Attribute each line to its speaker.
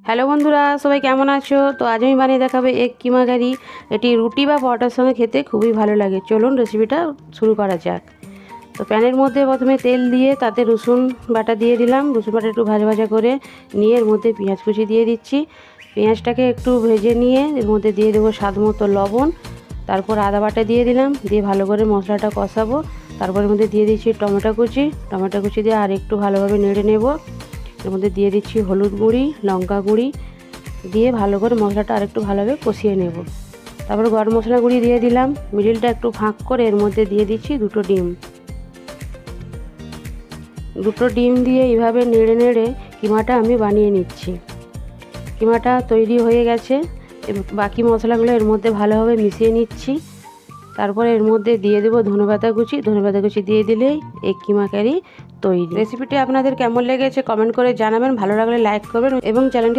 Speaker 1: Hello বন্ধুরা, সবাই কেমন আছো? তো আজ আমি বানিয়ে দেখাবো এগ কিমা কারি। এটি রুটি বা পরোটার সঙ্গে খেতে খুবই ভালো লাগে। চলুন রেসিপিটা শুরু করা যাক। তো প্যানের মধ্যে প্রথমে তেল দিয়ে তাতে রসুন বাটা দিয়ে দিলাম। রসুন বাটা একটু ভাজা ভাজা করে নিয়ে এর মধ্যে পেঁয়াজ কুচি দিয়ে দিচ্ছি। পেঁয়াজটাকে একটু ভেজে নিয়ে এর মধ্যে দিয়ে দেবো স্বাদ মতো লবণ। তারপর আদা বাটা দিয়ে দিলাম, দিয়ে ভালো করে মশলাটা কষাবো। তারপর এর মধ্যে দিয়ে দিচ্ছি টমেটো কুচি দিয়ে আর একটু ভালোভাবে নেড়ে নেব। এর মধ্যে দিয়ে দিচ্ছি হলুদ গুঁড়ি, লঙ্কা গুঁড়ি দিয়ে ভালো করে মশলাটা আরেকটু ভালোভাবে কষিয়ে নেব। তারপর গরম মশলা গুঁড়ি দিয়ে দিলাম। মিডিলটা একটু ফাঁক করে এর মধ্যে দিয়ে দিচ্ছি দুটো ডিম দিয়ে এইভাবে নেড়ে নেড়ে কিমাটা আমি বানিয়ে নিচ্ছি। কিমাটা তৈরি হয়ে গেছে। বাকি মশলাগুলো এর মধ্যে ভালোভাবে মিশিয়ে নিচ্ছি। তারপরে এর মধ্যে দিয়ে দেবো ধনেপাতা কুচি দিয়ে দিলেই এগ কিমা কারি তৈরি। রেসিপিটি আপনাদের কেমন লেগেছে কমেন্ট করে জানাবেন। ভালো লাগলে লাইক করবেন এবং চ্যানেলটি